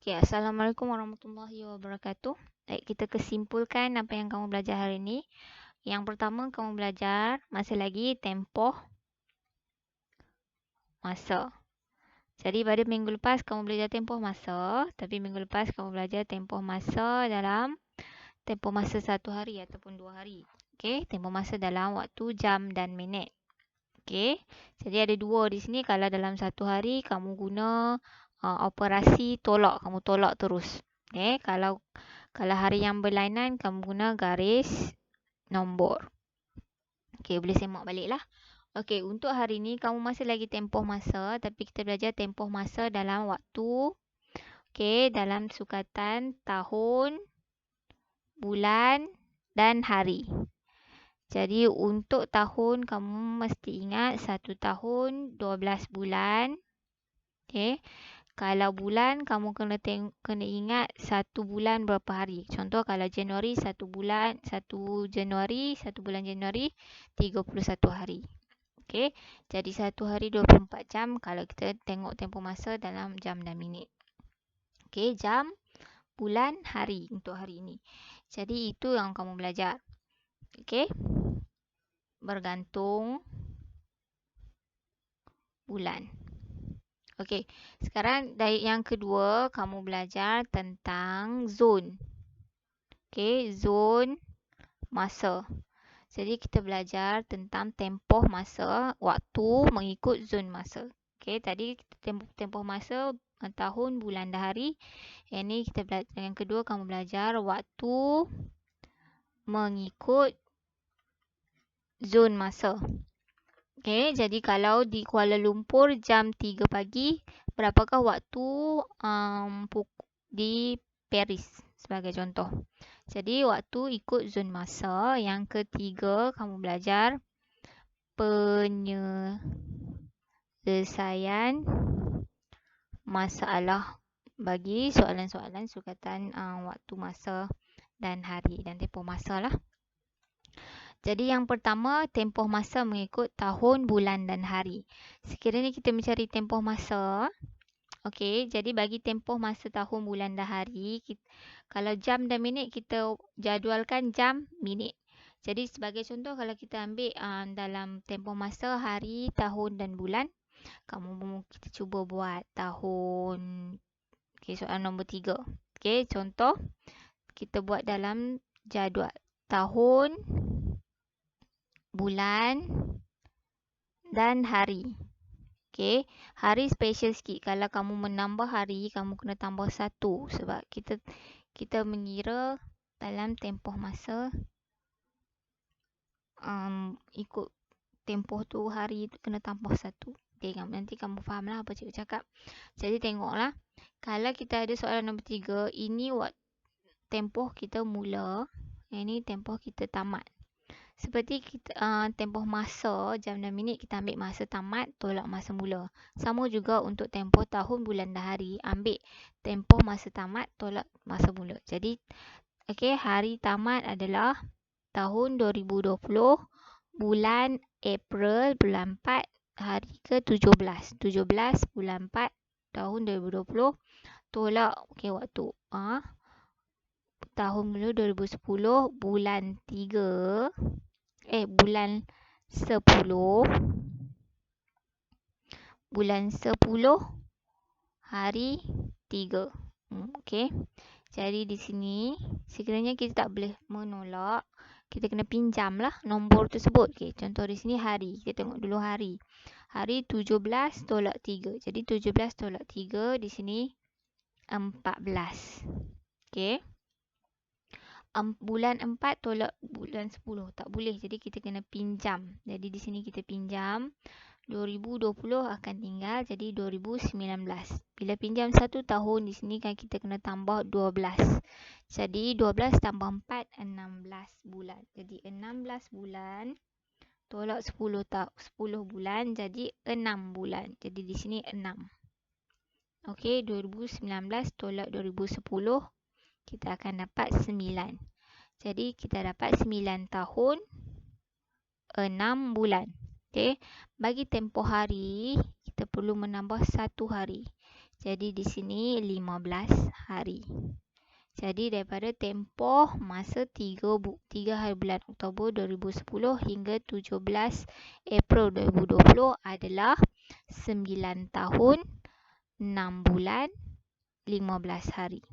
Okay, Assalamualaikum warahmatullahi wabarakatuh. Baik, kita kesimpulkan apa yang kamu belajar hari ini. Yang pertama, kamu belajar masih lagi tempoh masa. Jadi pada minggu lepas kamu belajar tempoh masa, tapi minggu lepas kamu belajar tempoh masa dalam tempoh masa 1 hari ataupun 2 hari. Okey, tempoh masa dalam waktu jam dan minit. Okey. Jadi ada dua di sini. Kalau dalam 1 hari kamu guna operasi tolak, kamu tolak terus. Okey, kalau hari yang berlainan kamu guna garis nombor. Okey, boleh semak baliklah. Okey, untuk hari ni kamu masih lagi tempoh masa, tapi kita belajar tempoh masa dalam waktu. Okey, dalam sukatan tahun, bulan dan hari. Jadi untuk tahun kamu mesti ingat 1 tahun 12 bulan. Okey. Kalau bulan kamu kena ingat 1 bulan berapa hari. Contoh kalau Januari 1 bulan 1 Januari 31 hari. Okey. Jadi 1 hari 24 jam kalau kita tengok tempoh masa dalam jam dan minit. Okey, jam, bulan, hari untuk hari ini. Jadi itu yang kamu belajar. Okey. Bergantung bulan. Okey, sekarang dari yang kedua kamu belajar tentang zon. Okey, zon masa. Jadi kita belajar tentang tempoh masa, waktu mengikut zon masa. Okey, tadi tempoh masa tahun, bulan dan hari. Yang ni kita belajar, yang kedua kamu belajar waktu mengikut zon masa. Okey, jadi kalau di Kuala Lumpur jam 3 pagi, berapakah waktu di Paris sebagai contoh. Jadi waktu ikut zon masa. Yang ketiga kamu belajar penyelesaian masalah bagi soalan-soalan sukatan waktu masa dan hari dan tempoh masa lah. Jadi yang pertama, tempoh masa mengikut tahun, bulan dan hari. Sekiranya kita mencari tempoh masa, okey, jadi bagi tempoh masa tahun, bulan dan hari, kalau jam dan minit kita jadualkan jam, minit. Jadi sebagai contoh kalau kita ambil dalam tempoh masa hari, tahun dan bulan, kita cuba buat tahun. Okey, soalan nombor 3. Okey, contoh kita buat dalam jadual tahun, bulan dan hari. Okey, hari special sikit. Kalau kamu menambah hari, kamu kena tambah 1 sebab kita mengira dalam tempoh masa ikut tempoh tu hari tu kena tambah 1. Okey, nanti kamu fahamlah apa cikgu cakap. Jadi tengoklah. Kalau kita ada soalan nombor 3, ini tempoh kita mula, yang ni tempoh kita tamat. Seperti kita tempoh masa jam dan minit, kita ambil masa tamat tolak masa mula. Sama juga untuk tempoh tahun, bulan dan hari, ambil tempoh masa tamat tolak masa mula. Jadi okey, hari tamat adalah tahun 2020, bulan April, bulan 4, hari ke-17. 17 bulan 4 tahun 2020 tolak waktu tahun mula 2010, bulan 3, bulan 10, hari 3. Okey. Jadi di sini sekiranya kita tak boleh menolak, kita kena pinjamlah nombor tersebut. Okey, contoh di sini hari. Kita tengok dulu hari. Hari 17 tolak 3. Jadi 17 tolak 3 di sini 14. Okey. Bulan 4 tolak bulan 10. Tak boleh. Jadi kita kena pinjam. Jadi di sini kita pinjam. 2020 akan tinggal. Jadi 2019. Bila pinjam 1 tahun, di sini kan kita kena tambah 12. Jadi 12 tambah 4, 16 bulan. Jadi 16 bulan tolak 10 bulan. Jadi 6 bulan. Jadi di sini 6. Okey, 2019 tolak 2010. Kita akan dapat 9. Jadi kita dapat 9 tahun 6 bulan. Okey, bagi tempoh hari kita perlu menambah 1 hari. Jadi di sini 15 hari. Jadi daripada tempoh masa 3 hari bulan Oktober 2010 hingga 17 April 2020 adalah 9 tahun, 6 bulan, 15 hari.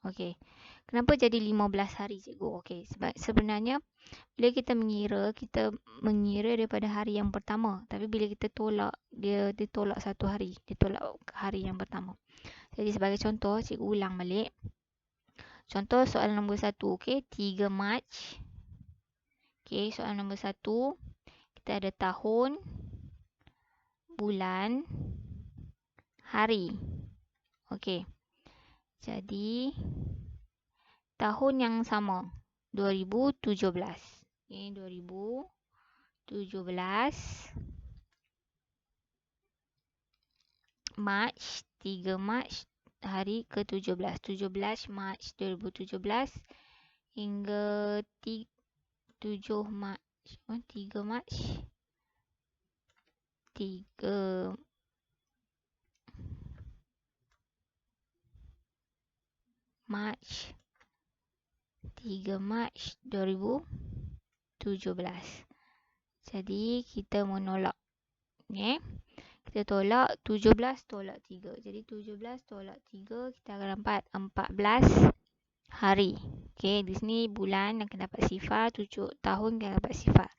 Okey. Kenapa jadi 15 hari, cikgu? Okey, sebab sebenarnya bila kita mengira daripada hari yang pertama. Tapi bila kita tolak, dia tolak satu hari. Dia tolak hari yang pertama. Jadi sebagai contoh, cikgu ulang balik. Contoh soalan nombor 1, okey, 3 Mac. Okey, soalan nombor 1, kita ada tahun, bulan, hari. Okey. Jadi tahun yang sama, 2017. Okey, 2017 Mac, 3 Mac hari ke-17. 17 Mac 2017 hingga 7 Mac. 3 Mac. 3 Mac 3 Mac 2017. Jadi kita menolak. Okay. Kita tolak 17 tolak 3. Jadi 17 tolak 3 kita akan dapat 14 hari. Okay, di sini bulan akan dapat sifar, tahun akan dapat sifar.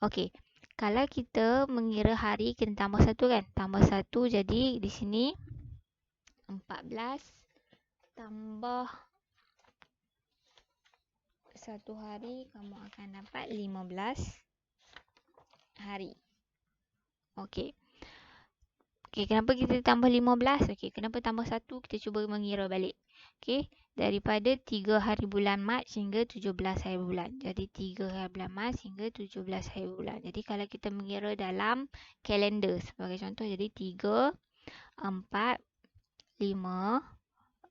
Okay, kalau kita mengira hari kena tambah 1 kan? Tambah 1 jadi di sini 14 tambah 1 hari kamu akan dapat 15 hari. Okey. Okey, kenapa kita tambah 15? Okey, kenapa tambah 1? Kita cuba mengira balik. Okey, daripada 3 hari bulan Mac hingga 17 hari bulan. Jadi 3 hari bulan Mac hingga 17 hari bulan. Jadi kalau kita mengira dalam kalender sebagai contoh, jadi 3, 4, 5,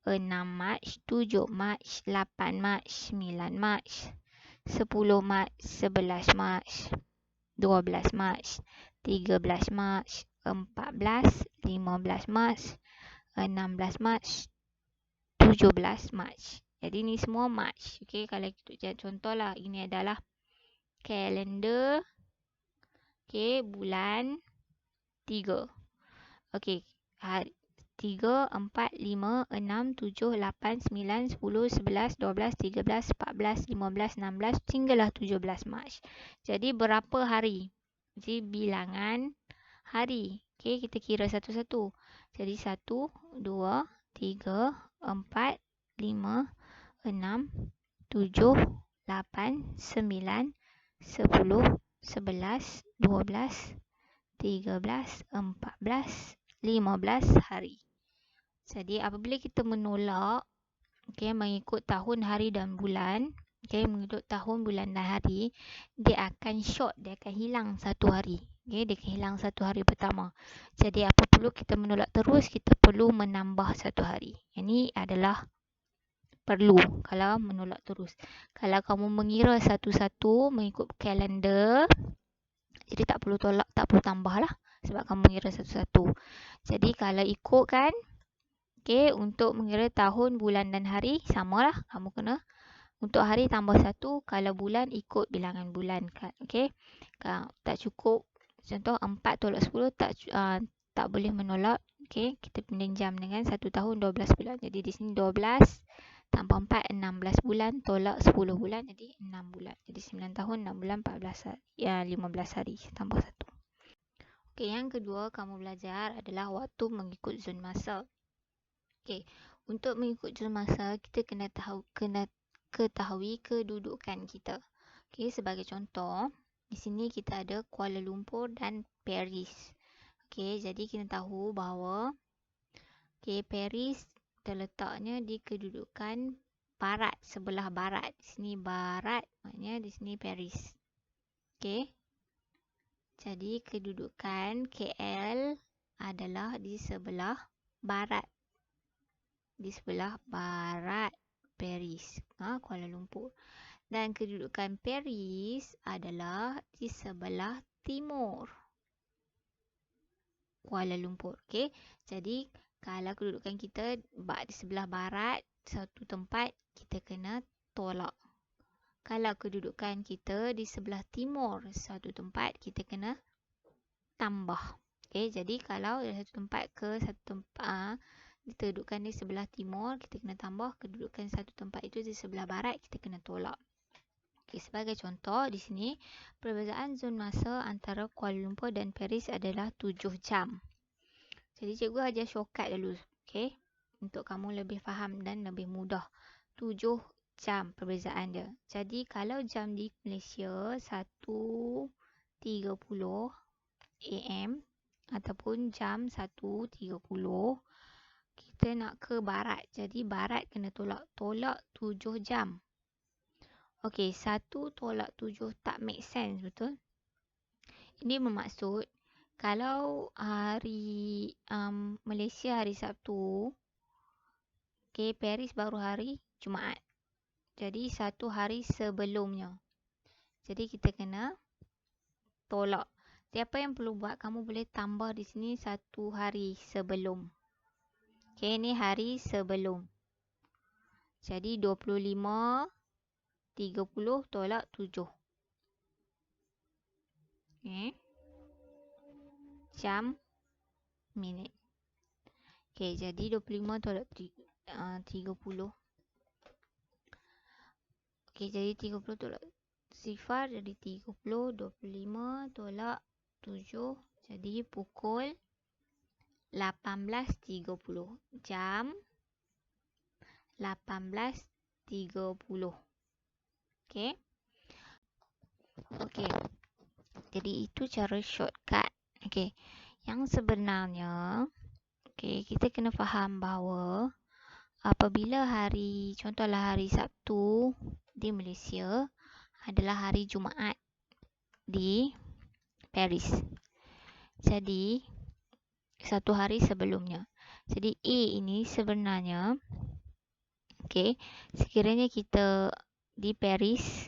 6 Mac, 7 Mac, 8 Mac, 9 Mac, 10 Mac, 11 Mac, 12 Mac, 13 Mac, 14, 15 Mac, 16 Mac, 17 Mac. Jadi ni semua Mac. Okey, kalau kita contohlah, ini adalah kalender. Okey, bulan 3. Okey, 3, 4, 5, 6, 7, 8, 9, 10, 11, 12, 13, 14, 15, 16 hinggalah 17 Mac. Jadi berapa hari? Jadi bilangan hari. Okey, kita kira satu-satu. Jadi 1, 2, 3, 4, 5, 6, 7, 8, 9, 10, 11, 12, 13, 14, 15 hari. Jadi apabila kita menolak, okey, mengikut tahun, hari dan bulan, okey, mengikut tahun, bulan dan hari, dia akan short, dia akan hilang satu hari. Okey, dia akan hilang satu hari pertama. Jadi apa perlu kita menolak terus, kita perlu menambah satu hari. Ini adalah perlu kalau menolak terus. Kalau kamu mengira satu-satu mengikut kalender, jadi tak perlu tolak, tak perlu tambah lah. Sebab kamu mengira satu-satu. Jadi kalau ikutkan, okey, untuk mengira tahun, bulan dan hari, samalah. Kamu kena untuk hari tambah 1, kalau bulan ikut bilangan bulan. Okey, tak cukup. Contoh 4 tolak 10 tak boleh menolak. Okey, kita pinjam dengan 1 tahun 12 bulan. Jadi di sini 12 tambah 4, 16 bulan tolak 10 bulan. Jadi 6 bulan. Jadi 9 tahun, 6 bulan, 14 hari. 15 hari tambah 1. Okey, yang kedua kamu belajar adalah waktu mengikut zon masa. Okey, untuk mengikut zon masa, kita kena ketahui kedudukan kita. Okey, sebagai contoh, di sini kita ada Kuala Lumpur dan Paris. Okey, jadi kita tahu bahawa Paris terletaknya di kedudukan barat, sebelah barat. Di sini barat, maknanya di sini Paris. Okey. Jadi kedudukan KL adalah di sebelah barat. Di sebelah barat Paris, Kuala Lumpur. Dan kedudukan Paris adalah di sebelah timur Kuala Lumpur. Okey. Jadi Kalau kedudukan kita di sebelah barat satu tempat, kita kena tolak. Kalau kedudukan kita di sebelah timur satu tempat, kita kena tambah. Okay, jadi kalau dari satu tempat ke satu tempat, kedudukan di sebelah timur, kita kena tambah. Kedudukan satu tempat itu di sebelah barat, kita kena tolak. Okay, sebagai contoh, di sini perbezaan zon masa antara Kuala Lumpur dan Paris adalah 7 jam. Jadi cikgu ajar shortcut dulu, okay? Untuk kamu lebih faham dan lebih mudah. 7 jam perbezaan dia. Jadi kalau jam di Malaysia 1.30 AM ataupun jam 1.30, kita nak ke barat. Jadi barat kena tolak. Tolak 7 jam. Okey, 1 tolak 7 tak make sense, betul? Ini bermaksud kalau hari Malaysia hari Sabtu, okay, Paris baru hari Jumaat. Jadi satu hari sebelumnya. Jadi kita kena tolak. Siapa yang perlu buat? Kamu boleh tambah di sini satu hari sebelum. Okay, ni hari sebelum. Jadi 25, 30 tolak 7. Okay. Jam, minit. Okay, jadi 25 tolak 30. Okay, jadi 30 tolak sifar jadi 30. 25 tolak 7 jadi pukul 18.30. Jam 18.30. Okay. Okay. Jadi itu cara shortcut. Okay. Yang sebenarnya, okay, kita kena faham bahawa apabila contohlah hari Sabtu di Malaysia adalah hari Jumaat di Paris. Jadi, satu hari sebelumnya. Jadi, A ini sebenarnya, okay, sekiranya kita di Paris,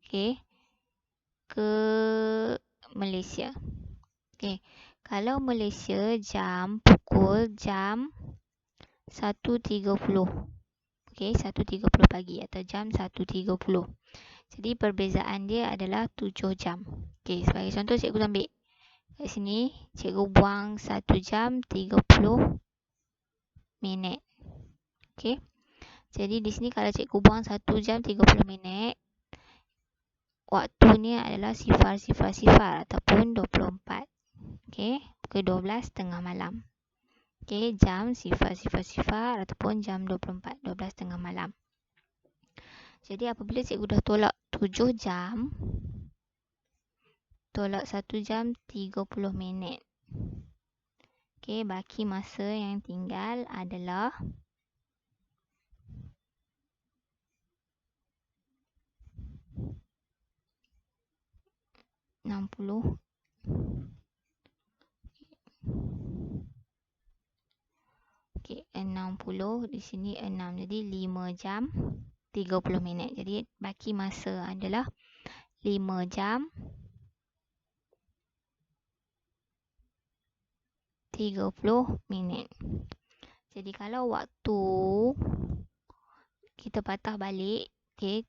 okay, ke Malaysia. Okay, kalau Malaysia pukul jam 1.30. Okay, 1.30 pagi atau jam 1.30. Jadi perbezaan dia adalah 7 jam. Okay, sebagai contoh cikgu ambil kat sini, cikgu buang 1 jam 30 minit. Okay, jadi di sini kalau cikgu buang 1 jam 30 minit, waktunya adalah sifar ataupun 24. Okay, pukul 12 tengah malam. Okay, jam sifar ataupun jam 24, 12 tengah malam. Jadi apabila cikgu dah tolak 7 jam, tolak 1 jam 30 minit. Okay, baki masa yang tinggal adalah 60. Okay, 60 di sini 6. Jadi 5 jam 30 minit. Jadi baki masa adalah 5 jam 30 minit. Jadi kalau waktu kita patah balik, okay,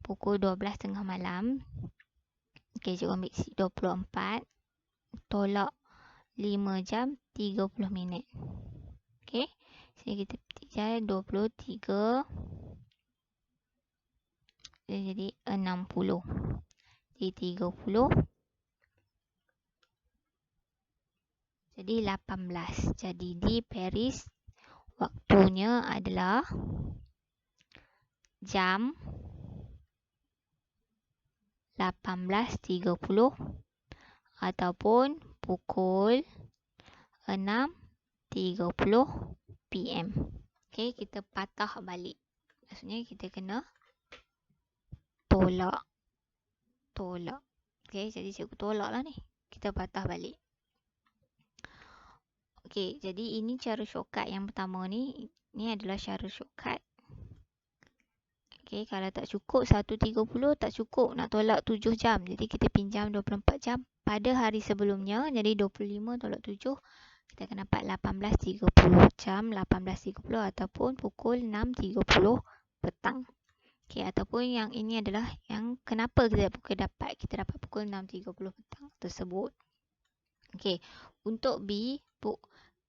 pukul 12 tengah malam, okay, cikgu ambil 24 tolak 5 jam 30 minit. Okay, sini kita jadi 23 jadi 60. Jadi 30 jadi 18. Jadi di Paris waktunya adalah jam 18.30 ataupun pukul 6.30 PM. Okay, kita patah balik. Maksudnya kita kena tolak. Okay, jadi cikgu tolak lah ni. Kita patah balik. Okay, jadi ini cara shortcut yang pertama ni. Ini adalah cara shortcut. Okay, kalau tak cukup 1.30 tak cukup nak tolak 7 jam. Jadi kita pinjam 24 jam pada hari sebelumnya. Jadi 25 tolak 7 kita akan dapat 18.30 jam 18.30 ataupun pukul 6.30 petang. Okey, ataupun yang ini adalah yang kenapa kita dapat pukul 6.30 petang tersebut. Okey, untuk B,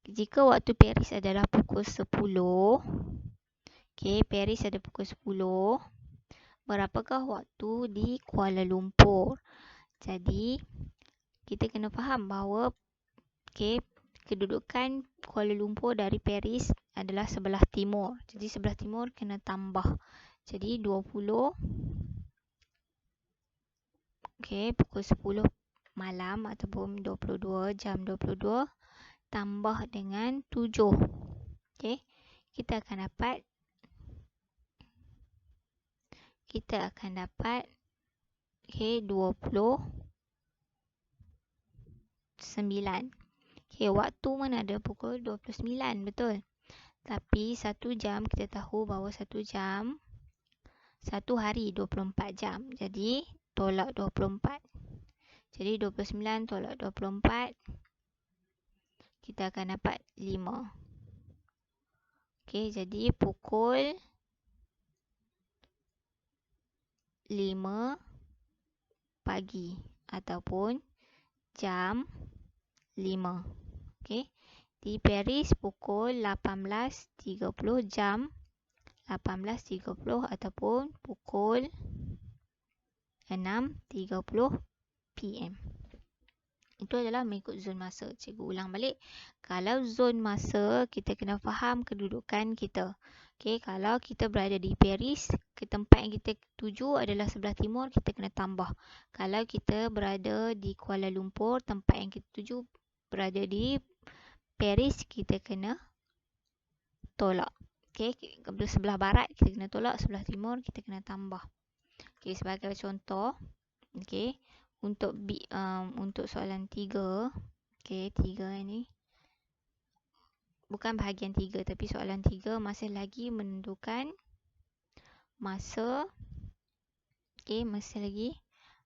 jika waktu Paris adalah pukul 10, okey, Paris ada pukul 10, berapakah waktu di Kuala Lumpur? Jadi, kita kena faham bahawa okey, kedudukan Kuala Lumpur dari Paris adalah sebelah timur. Jadi, sebelah timur kena tambah. Jadi, 20, okey, pukul 10 malam ataupun 22, jam 22 tambah dengan 7. Okey, kita akan dapat okey 29. Okey, waktu mana ada pukul 29, betul? Tapi 1 jam kita tahu bahawa 1 jam 1 hari 24 jam. Jadi tolak 24. Jadi 29 tolak 24 kita akan dapat 5. Okey, jadi pukul 5 pagi ataupun jam 5. Okey. Di Paris pukul 18.30 jam 18.30 ataupun pukul 6.30 PM. Itu adalah mengikut zon masa. Cikgu ulang balik. Kalau zon masa, kita kena faham kedudukan kita. Okey, kalau kita berada di Paris, ke tempat yang kita tuju adalah sebelah timur, kita kena tambah. Kalau kita berada di Kuala Lumpur, tempat yang kita tuju berada di Paris, kita kena tolak. Okey, sebelah barat kita kena tolak, sebelah timur kita kena tambah. Okey, sebagai contoh, okey, untuk soalan 3, okey, 3 ini bukan bahagian 3 tapi soalan 3 masih lagi menentukan masa. Okey, masih lagi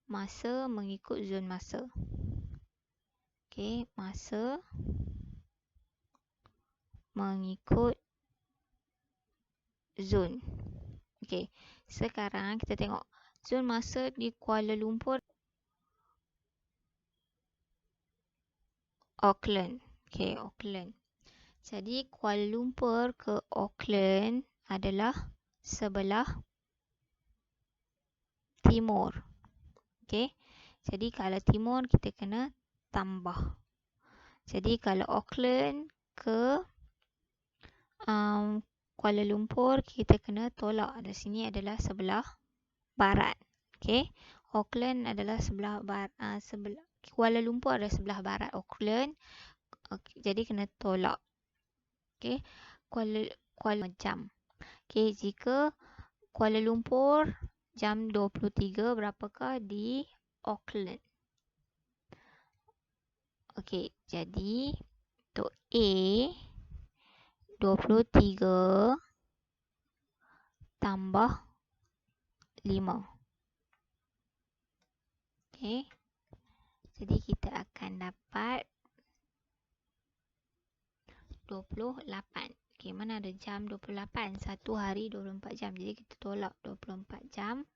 masa mengikut zon masa. Okey, masa mengikut zon. Okey, sekarang kita tengok zon masa di Kuala Lumpur, Auckland. Okey, Auckland. Jadi Kuala Lumpur ke Auckland adalah sebelah timur. Okey. Jadi kalau timur kita kena tambah. Jadi kalau Auckland ke Kuala Lumpur kita kena tolak. Di sini adalah sebelah barat. Okey. Auckland adalah sebelah Kuala Lumpur adalah sebelah barat Auckland. Okay, jadi kena tolak. Okey. Kuala jam. Okey, jika Kuala Lumpur jam 23, berapakah di Auckland? Okey, jadi untuk A 23 tambah 5. Okey. Jadi kita akan dapat 28. Okey, mana ada jam 28? Satu hari 24 jam. Jadi kita tolak 24 jam.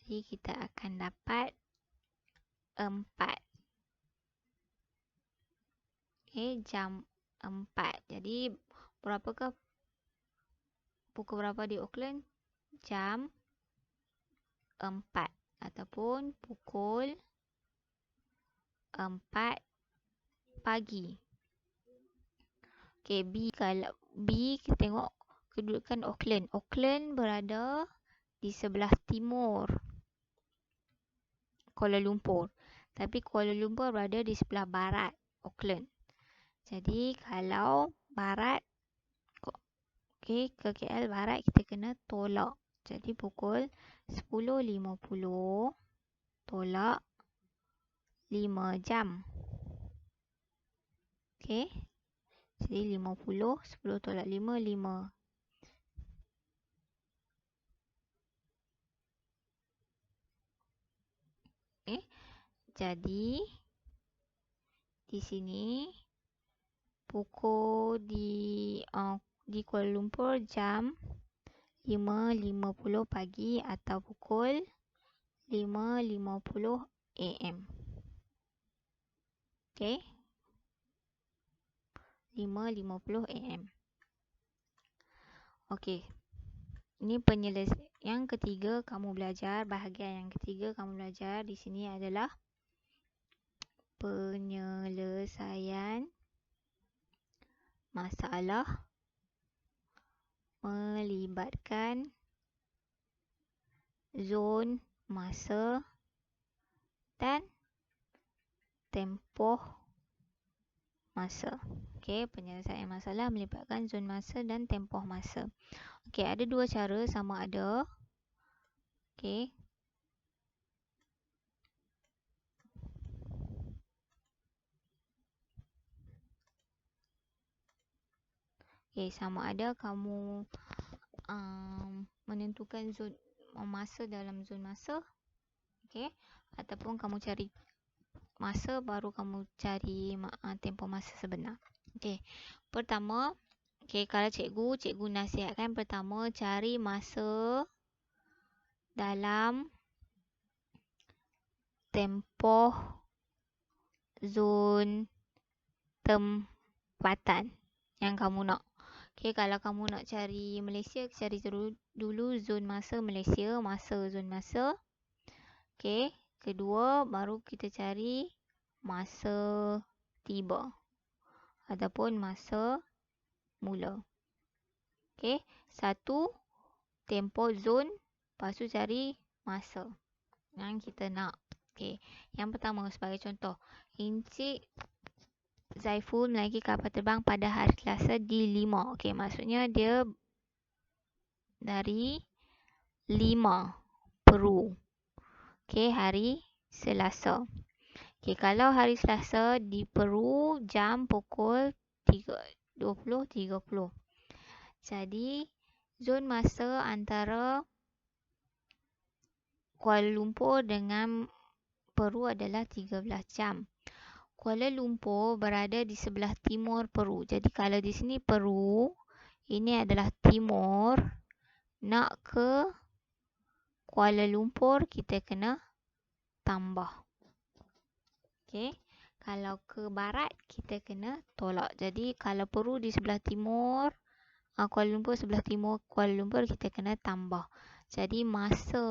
Jadi kita akan dapat 4. Okey, jam 4. Jadi berapakah pukul berapa di Auckland? Jam 4 ataupun pukul 4 pagi. Okey, kalau B kita tengok kedudukan Auckland. Auckland berada di sebelah timur Kuala Lumpur. Tapi Kuala Lumpur berada di sebelah barat Auckland. Jadi kalau barat, okey, ke KL barat kita kena tolak. Jadi pukul 10.50 tolak 5 jam. Okey. Jadi 50, 10 tolak 5, 5. Okey. Jadi di sini pukul di Kuala Lumpur jam 5.50 pagi atau pukul 5.50 AM. Okey. 5.50 AM. Okey. Ini yang ketiga kamu belajar, bahagian yang ketiga kamu belajar di sini adalah penyelesaian masalah melibatkan zon masa dan tempoh masa. Okey, penyelesaian masalah melibatkan zon masa dan tempoh masa. Okey, ada dua cara, sama ada. Okey. Okey, sama ada kamu menentukan zon masa dalam zon masa. Okey, ataupun kamu cari masa baru kamu cari tempoh masa sebenar. Okey. Pertama, okey, kalau cikgu nasihatkan pertama cari masa dalam tempoh zon tempatan yang kamu nak. Okey, kalau kamu nak cari Malaysia, cari dulu zon masa Malaysia, masa zon masa. Okey, kedua baru kita cari masa tiba ataupun masa mula. Okey, satu tempoh zon, lepas tu cari masa yang kita nak. Okey, yang pertama sebagai contoh, Encik Zaiful menaiki kapal terbang pada hari Selasa di 5. Okey, maksudnya dia dari 5 Peru. Okey, hari Selasa. Okey, kalau hari Selasa di Peru jam pukul 20.30. Jadi, zon masa antara Kuala Lumpur dengan Peru adalah 13 jam. Kuala Lumpur berada di sebelah timur Peru. Jadi kalau di sini Peru, ini adalah timur. Nak ke Kuala Lumpur, kita kena tambah. Okey. Kalau ke barat, kita kena tolak. Jadi kalau Peru di sebelah timur, Kuala Lumpur sebelah timur Kuala Lumpur, kita kena tambah. Jadi masa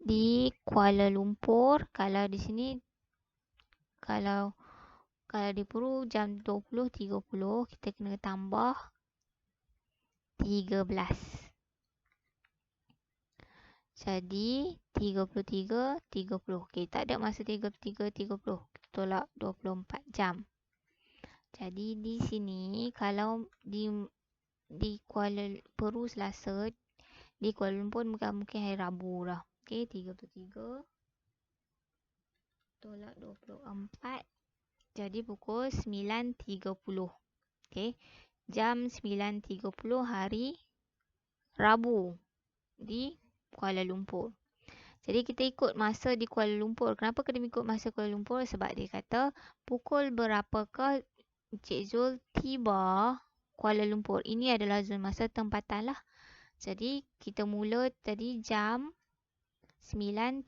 di Kuala Lumpur, kalau di sini, kalau di Peru jam 20.30, kita kena tambah 13. Jadi 33.30. Okey, tak ada masa 33.30. Kita tolak 24 jam. Jadi di sini kalau di Kuala Peru Selasa, di Kuala Lumpur mungkin hari Rabu lah. Okey, 33 tolak 24. Jadi pukul 9.30. Okey. Jam 9.30 hari Rabu di Kuala Lumpur. Jadi kita ikut masa di Kuala Lumpur. Kenapa kena ikut masa Kuala Lumpur? Sebab dia kata pukul berapakah Encik Zul tiba Kuala Lumpur. Ini adalah zon masa tempatan lah. Jadi kita mula tadi jam 9.30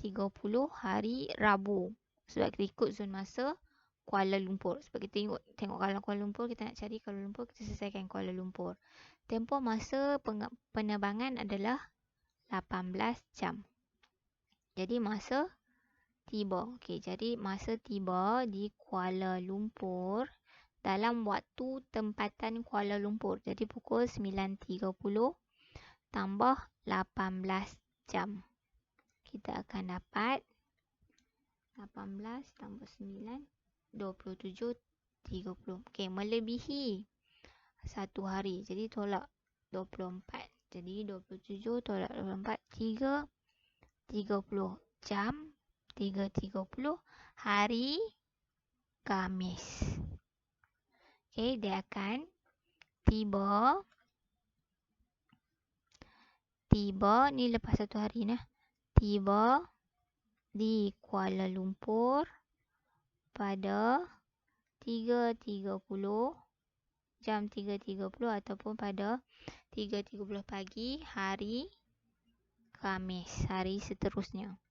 hari Rabu. Sebab kita ikut zon masa Kuala Lumpur. Sebab kita tengok kalau Kuala Lumpur, kita nak cari Kuala Lumpur, kita selesaikan Kuala Lumpur. Tempoh masa penerbangan adalah 18 jam. Jadi masa tiba. Okey, jadi masa tiba di Kuala Lumpur dalam waktu tempatan Kuala Lumpur. Jadi pukul 9.30 tambah 18 jam. Kita akan dapat 18 tambah 9, 27.30. Okey, melebihi satu hari. Jadi tolak 24. Jadi 27 tolak 24, 30 jam, 3.30 hari Khamis. Okey, dia akan tiba ni lepas satu hari nah. Tiba di Kuala Lumpur pada 3.30 jam 3.30 ataupun pada 3.30 pagi hari Khamis, hari seterusnya.